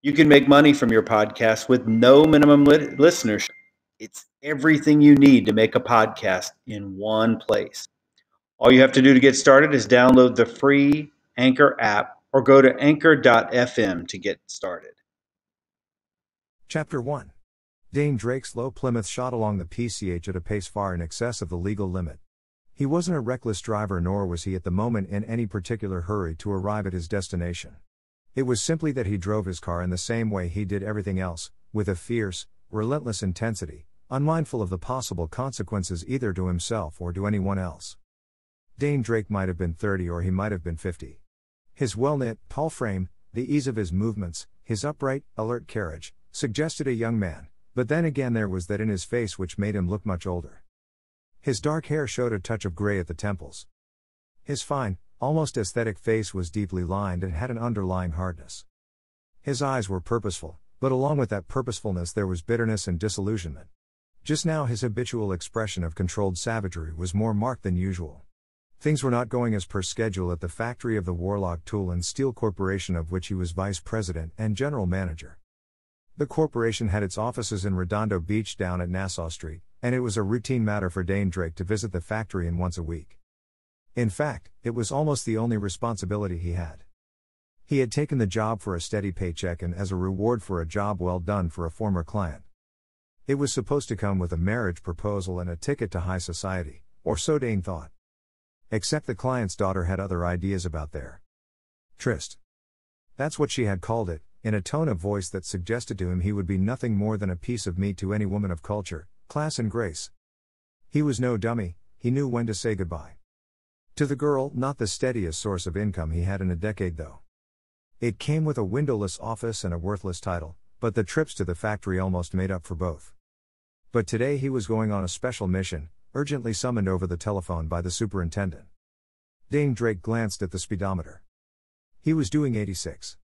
You can make money from your podcast with no minimum listenership. It's everything you need to make a podcast in one place. All you have to do to get started is download the free Anchor app or go to anchor.fm to get started. Chapter 1. Dane Drake's low Plymouth shot along the PCH at a pace far in excess of the legal limit. He wasn't a reckless driver, nor was he at the moment in any particular hurry to arrive at his destination. It was simply that he drove his car in the same way he did everything else, with a fierce, relentless intensity, unmindful of the possible consequences either to himself or to anyone else. Dane Drake might have been 30 or he might have been 50. His well-knit, tall frame, the ease of his movements, his upright, alert carriage, suggested a young man, but then again there was that in his face which made him look much older. His dark hair showed a touch of gray at the temples. His fine, almost aesthetic face was deeply lined and had an underlying hardness. His eyes were purposeful, but along with that purposefulness there was bitterness and disillusionment. Just now his habitual expression of controlled savagery was more marked than usual. Things were not going as per schedule at the factory of the Warlock Tool and Steel Corporation, of which he was vice president and general manager. The corporation had its offices in Redondo Beach down at Nassau Street, and it was a routine matter for Dane Drake to visit the factory once a week. In fact, it was almost the only responsibility he had. He had taken the job for a steady paycheck and as a reward for a job well done for a former client. It was supposed to come with a marriage proposal and a ticket to high society, or so Dane thought. Except the client's daughter had other ideas about their tryst. That's what she had called it, in a tone of voice that suggested to him he would be nothing more than a piece of meat to any woman of culture, class and grace. He was no dummy, he knew when to say goodbye. To the girl, not the steadiest source of income he had in a decade though. It came with a windowless office and a worthless title, but the trips to the factory almost made up for both. But today he was going on a special mission, urgently summoned over the telephone by the superintendent. Dane Drake glanced at the speedometer. He was doing 86.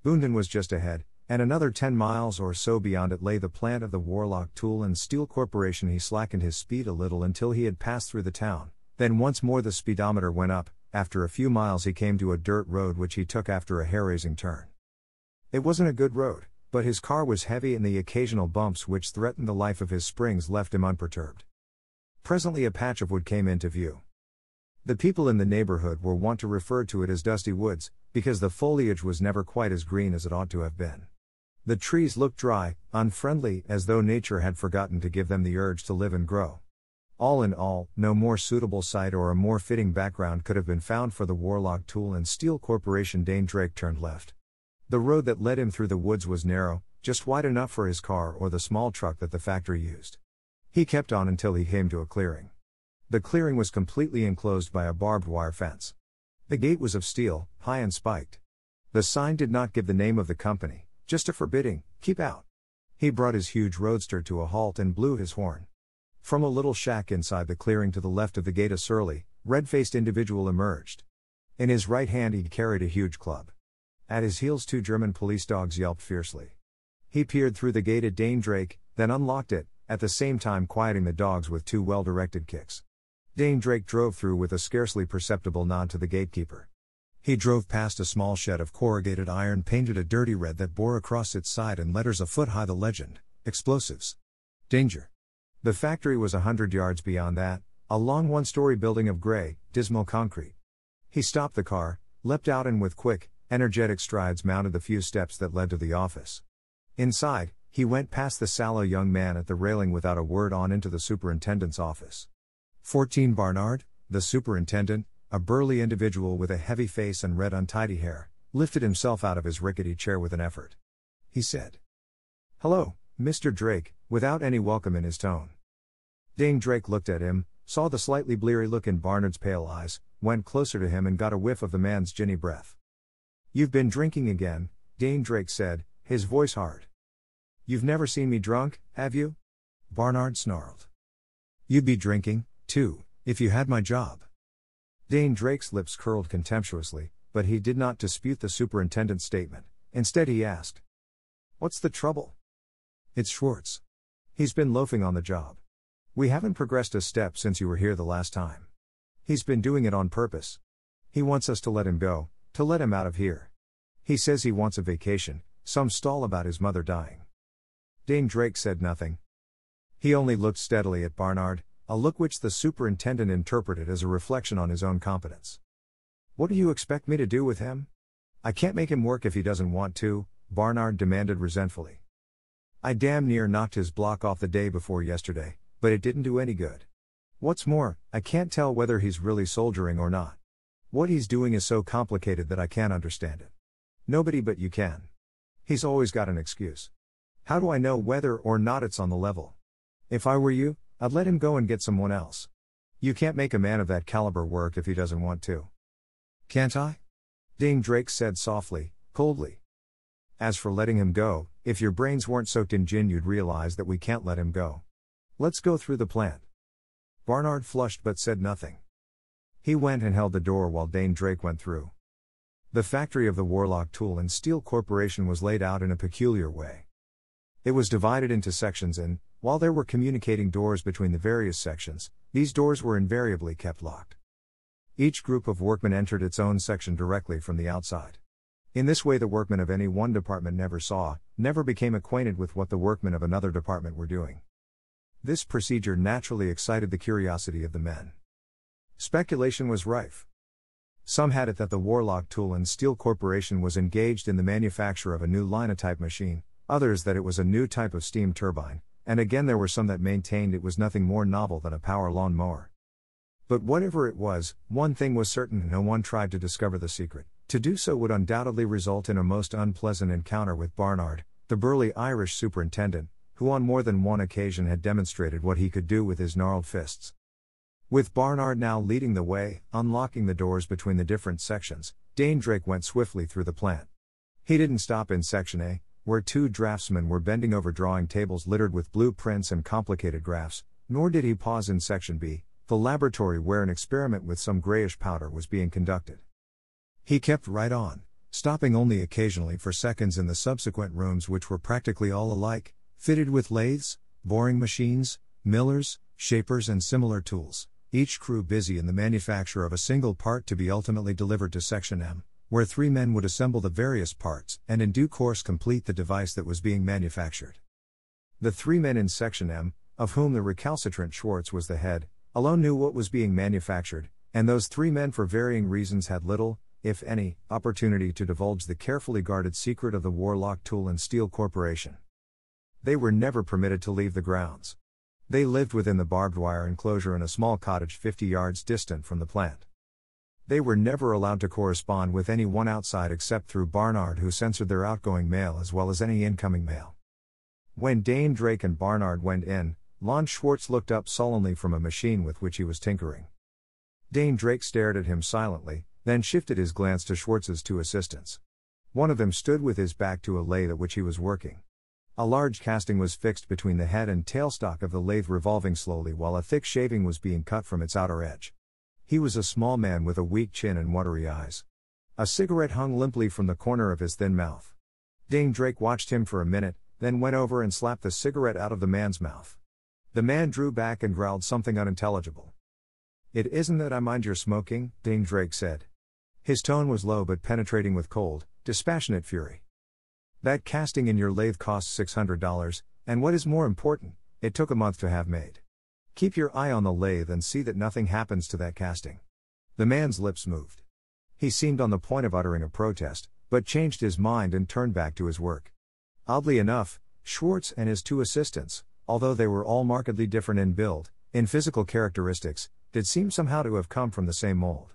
Boondon was just ahead, and another 10 miles or so beyond it lay the plant of the Warlock Tool and Steel Corporation. He slackened his speed a little until he had passed through the town. Then once more the speedometer went up. After a few miles he came to a dirt road which he took after a hair-raising turn. It wasn't a good road, but his car was heavy and the occasional bumps which threatened the life of his springs left him unperturbed. Presently a patch of wood came into view. The people in the neighborhood were wont to refer to it as dusty woods, because the foliage was never quite as green as it ought to have been. The trees looked dry, unfriendly, as though nature had forgotten to give them the urge to live and grow. All in all, no more suitable site or a more fitting background could have been found for the Warlock Tool and Steel Corporation. Dane Drake turned left. The road that led him through the woods was narrow, just wide enough for his car or the small truck that the factory used. He kept on until he came to a clearing. The clearing was completely enclosed by a barbed wire fence. The gate was of steel, high and spiked. The sign did not give the name of the company, just a forbidding, "Keep out." He brought his huge roadster to a halt and blew his horn. From a little shack inside the clearing to the left of the gate a surly, red-faced individual emerged. In his right hand he carried a huge club. At his heels 2 German police dogs yelped fiercely. He peered through the gate at Dane Drake, then unlocked it, at the same time quieting the dogs with 2 well-directed kicks. Dane Drake drove through with a scarcely perceptible nod to the gatekeeper. He drove past a small shed of corrugated iron painted a dirty red that bore across its side in letters a foot high the legend, "Explosives. Danger." The factory was 100 yards beyond that, a long 1-story building of gray, dismal concrete. He stopped the car, leapt out and with quick, energetic strides mounted the few steps that led to the office. Inside, he went past the sallow young man at the railing without a word on into the superintendent's office. 14 Barnard, the superintendent, a burly individual with a heavy face and red untidy hair, lifted himself out of his rickety chair with an effort. He said, "Hello, Mr. Drake," without any welcome in his tone. Dane Drake looked at him, saw the slightly bleary look in Barnard's pale eyes, went closer to him and got a whiff of the man's ginny breath. "You've been drinking again," Dane Drake said, his voice hard. "You've never seen me drunk, have you?" Barnard snarled. "You'd be drinking, too, if you had my job." Dane Drake's lips curled contemptuously, but he did not dispute the superintendent's statement. Instead he asked, "What's the trouble?" "It's Schwartz. He's been loafing on the job. We haven't progressed a step since you were here the last time. He's been doing it on purpose. He wants us to let him go, to let him out of here. He says he wants a vacation, some stall about his mother dying. Dane Drake said nothing. He only looked steadily at Barnard, a look which the superintendent interpreted as a reflection on his own competence. "What do you expect me to do with him? I can't make him work if he doesn't want to," Barnard demanded resentfully. "I damn near knocked his block off the day before yesterday, but it didn't do any good. What's more, I can't tell whether he's really soldiering or not. What he's doing is so complicated that I can't understand it. Nobody but you can. He's always got an excuse. How do I know whether or not it's on the level? If I were you, I'd let him go and get someone else. You can't make a man of that caliber work if he doesn't want to." "Can't I?" Dane Drake said softly, coldly. "As for letting him go, if your brains weren't soaked in gin you'd realize that we can't let him go. Let's go through the plant." Barnard flushed but said nothing. He went and held the door while Dane Drake went through. The factory of the Warlock Tool and Steel Corporation was laid out in a peculiar way. It was divided into sections and, while there were communicating doors between the various sections, these doors were invariably kept locked. Each group of workmen entered its own section directly from the outside. In this way the workmen of any one department never became acquainted with what the workmen of another department were doing. This procedure naturally excited the curiosity of the men. Speculation was rife. Some had it that the Warlock Tool and Steel Corporation was engaged in the manufacture of a new linotype machine, others that it was a new type of steam turbine, and again there were some that maintained it was nothing more novel than a power lawn mower. But whatever it was, one thing was certain: no one tried to discover the secret. To do so would undoubtedly result in a most unpleasant encounter with Barnard, the burly Irish superintendent, who on more than one occasion had demonstrated what he could do with his gnarled fists. With Barnard now leading the way, unlocking the doors between the different sections, Dane Drake went swiftly through the plant. He didn't stop in Section A, where two draftsmen were bending over drawing tables littered with blueprints and complicated graphs, nor did he pause in Section B, the laboratory where an experiment with some grayish powder was being conducted. He kept right on, stopping only occasionally for seconds in the subsequent rooms which were practically all alike, fitted with lathes, boring machines, millers, shapers and similar tools, each crew busy in the manufacture of a single part to be ultimately delivered to Section M, where 3 men would assemble the various parts and in due course complete the device that was being manufactured. The 3 men in Section M, of whom the recalcitrant Schwartz was the head, alone knew what was being manufactured, and those 3 men for varying reasons had little, if any, opportunity to divulge the carefully guarded secret of the Warlock Tool and Steel Corporation. They were never permitted to leave the grounds. They lived within the barbed wire enclosure in a small cottage 50 yards distant from the plant. They were never allowed to correspond with anyone outside except through Barnard, who censored their outgoing mail as well as any incoming mail. When Dane Drake and Barnard went in, Lon Schwartz looked up sullenly from a machine with which he was tinkering. Dane Drake stared at him silently, then shifted his glance to Schwartz's 2 assistants. One of them stood with his back to a lathe at which he was working. A large casting was fixed between the head and tailstock of the lathe, revolving slowly while a thick shaving was being cut from its outer edge. He was a small man with a weak chin and watery eyes. A cigarette hung limply from the corner of his thin mouth. Dane Drake watched him for a minute, then went over and slapped the cigarette out of the man's mouth. The man drew back and growled something unintelligible. "It isn't that I mind your smoking," Dane Drake said. His tone was low but penetrating with cold, dispassionate fury. "That casting in your lathe costs $600, and what is more important, it took a month to have made. Keep your eye on the lathe and see that nothing happens to that casting." The man's lips moved. He seemed on the point of uttering a protest, but changed his mind and turned back to his work. Oddly enough, Schwartz and his 2 assistants, although they were all markedly different in build, in physical characteristics, did seem somehow to have come from the same mold.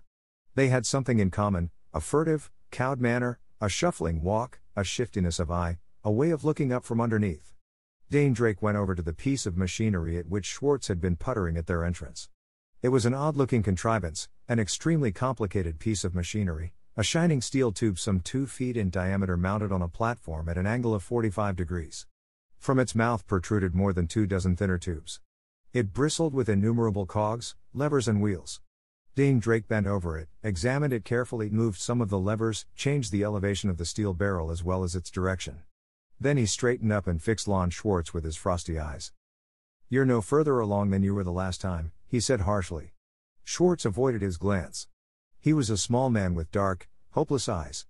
They had something in common: a furtive, cowed manner, a shuffling walk, a shiftiness of eye, a way of looking up from underneath. Dane Drake went over to the piece of machinery at which Schwartz had been puttering at their entrance. It was an odd-looking contrivance, an extremely complicated piece of machinery, a shining steel tube some 2 feet in diameter mounted on a platform at an angle of 45 degrees. From its mouth protruded more than 2 dozen thinner tubes. It bristled with innumerable cogs, levers and wheels. Dane Drake bent over it, examined it carefully, moved some of the levers, changed the elevation of the steel barrel as well as its direction. Then he straightened up and fixed Lon Schwartz with his frosty eyes. "You're no further along than you were the last time," he said harshly. Schwartz avoided his glance. He was a small man with dark, hopeless eyes.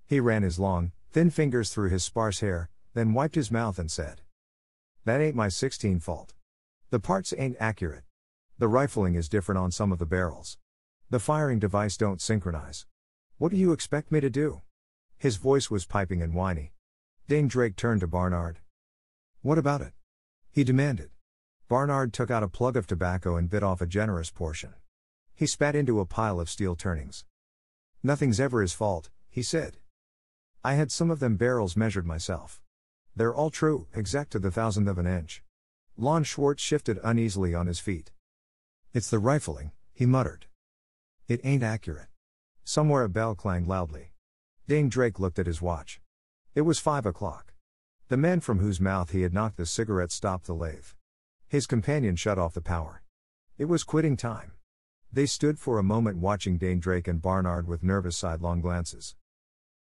He ran his long, thin fingers through his sparse hair, then wiped his mouth and said, "That ain't my 16 fault. The parts ain't accurate. The rifling is different on some of the barrels. The firing device don't synchronize. What do you expect me to do?" His voice was piping and whiny. Dane Drake turned to Barnard. "What about it?" he demanded. Barnard took out a plug of tobacco and bit off a generous portion. He spat into a pile of steel turnings. "Nothing's ever his fault," he said. "I had some of them barrels measured myself. They're all true, exact to the thousandth of an inch." Lon Schwartz shifted uneasily on his feet. "It's the rifling," he muttered. "It ain't accurate." Somewhere a bell clanged loudly. Dane Drake looked at his watch. It was 5 o'clock. The man from whose mouth he had knocked the cigarette stopped the lathe. His companion shut off the power. It was quitting time. They stood for a moment watching Dane Drake and Barnard with nervous sidelong glances.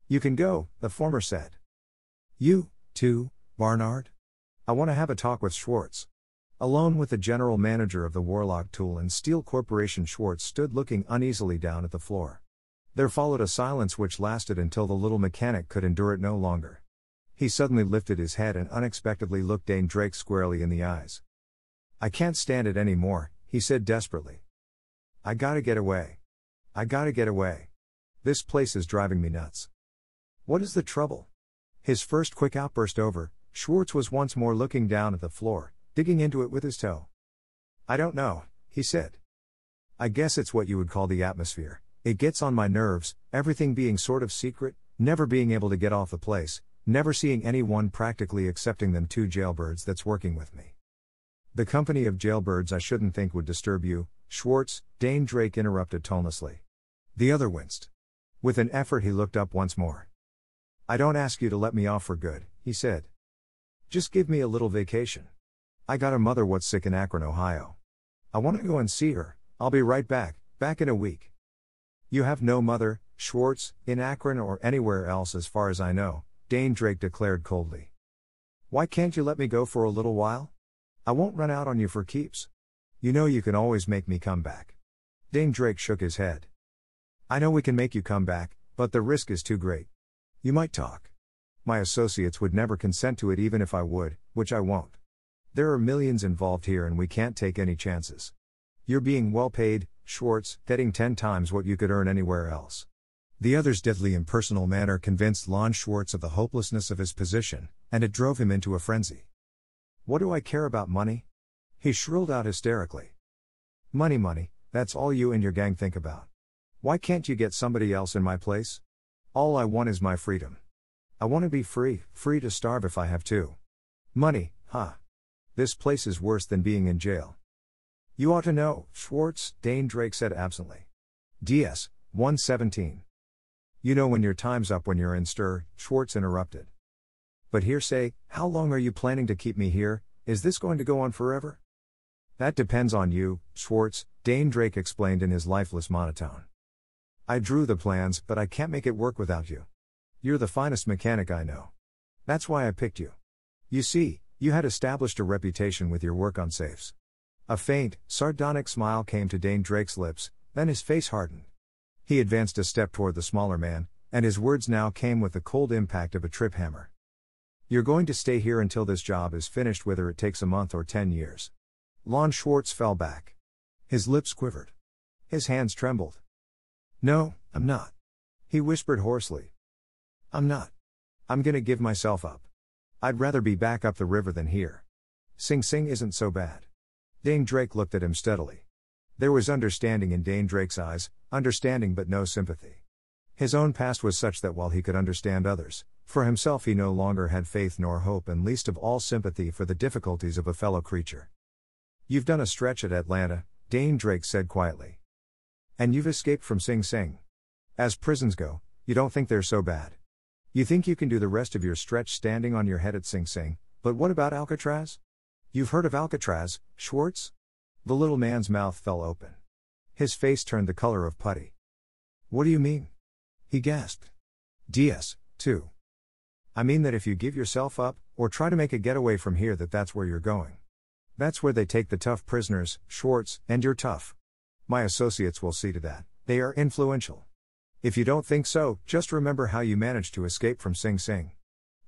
"You can go," the former said. "You, too, Barnard? I want to have a talk with Schwartz." Alone with the general manager of the Warlock Tool and Steel Corporation, Schwartz stood looking uneasily down at the floor. There followed a silence which lasted until the little mechanic could endure it no longer. He suddenly lifted his head and unexpectedly looked Dane Drake squarely in the eyes. "I can't stand it anymore," he said desperately. "I gotta get away. I gotta get away. This place is driving me nuts." "What is the trouble?" His first quick outburst over, Schwartz was once more looking down at the floor, digging into it with his toe. "I don't know," he said. "I guess it's what you would call the atmosphere. It gets on my nerves, everything being sort of secret, never being able to get off the place, never seeing anyone practically excepting them 2 jailbirds that's working with me." "The company of jailbirds I shouldn't think would disturb you, Schwartz," Dane Drake interrupted tonelessly. The other winced. With an effort he looked up once more. "I don't ask you to let me off for good," he said. "Just give me a little vacation. I got a mother what's sick in Akron, Ohio. I want to go and see her. I'll be right back in a week." "You have no mother, Schwartz, in Akron or anywhere else as far as I know," Dane Drake declared coldly. "Why can't you let me go for a little while? I won't run out on you for keeps. You know you can always make me come back." Dane Drake shook his head. "I know we can make you come back, but the risk is too great. You might talk. My associates would never consent to it even if I would, which I won't. There are millions involved here and we can't take any chances. You're being well paid, Schwartz, getting 10 times what you could earn anywhere else." The other's deadly impersonal manner convinced Lon Schwartz of the hopelessness of his position, and it drove him into a frenzy. "What do I care about money?" he shrilled out hysterically. Money, that's all you and your gang think about. Why can't you get somebody else in my place? All I want is my freedom. I want to be free to starve if I have to. Money, huh? This place is worse than being in jail." "You ought to know, Schwartz," Dane Drake said absently. DS 117. "You know when your time's up when you're in stir," Schwartz interrupted. "But hearsay, how long are you planning to keep me here? Is this going to go on forever?" "That depends on you, Schwartz," Dane Drake explained in his lifeless monotone. "I drew the plans, but I can't make it work without you. You're the finest mechanic I know. That's why I picked you. You see, you had established a reputation with your work on safes." A faint, sardonic smile came to Dane Drake's lips, then his face hardened. He advanced a step toward the smaller man, and his words now came with the cold impact of a trip hammer. "You're going to stay here until this job is finished, whether it takes a month or 10 years. Lon Schwartz fell back. His lips quivered. His hands trembled. "No, I'm not," he whispered hoarsely. "I'm not. I'm gonna give myself up. I'd rather be back up the river than here. Sing Sing isn't so bad." Dane Drake looked at him steadily. There was understanding in Dane Drake's eyes, understanding but no sympathy. His own past was such that while he could understand others, for himself he no longer had faith nor hope, and least of all sympathy for the difficulties of a fellow creature. "You've done a stretch at Atlanta," Dane Drake said quietly. "And you've escaped from Sing Sing. As prisons go, you don't think they're so bad. You think you can do the rest of your stretch standing on your head at Sing Sing, but what about Alcatraz? You've heard of Alcatraz, Schwartz?" The little man's mouth fell open. His face turned the color of putty. "What do you mean?" he gasped. DS 2. "I mean that if you give yourself up, or try to make a getaway from here, that's where you're going. That's where they take the tough prisoners, Schwartz, and you're tough. My associates will see to that. They are influential. If you don't think so, just remember how you managed to escape from Sing Sing.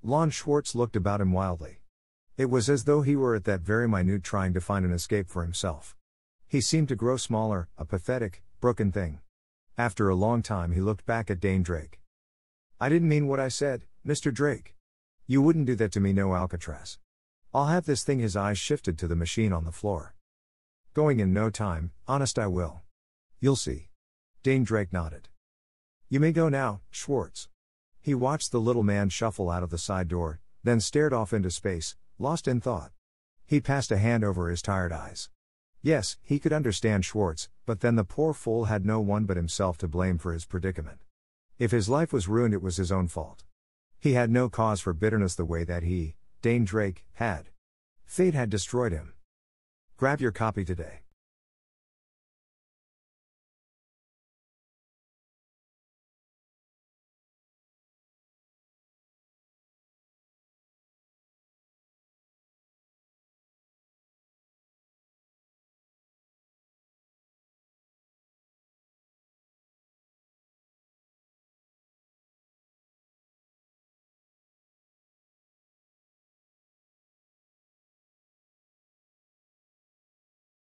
Lon Schwartz looked about him wildly. It was as though he were at that very minute trying to find an escape for himself. He seemed to grow smaller, a pathetic, broken thing. After a long time he looked back at Dane Drake. "I didn't mean what I said, Mr. Drake. You wouldn't do that to me, no Alcatraz. I'll have this thing." His eyes shifted to the machine on the floor. "Going in no time, honest I will. You'll see." Dane Drake nodded. "You may go now, Schwartz." He watched the little man shuffle out of the side door, then stared off into space, lost in thought. He passed a hand over his tired eyes. Yes, he could understand Schwartz, but then the poor fool had no one but himself to blame for his predicament. If his life was ruined, it was his own fault. He had no cause for bitterness the way that he, Dane Drake, had. Fate had destroyed him. Grab your copy today.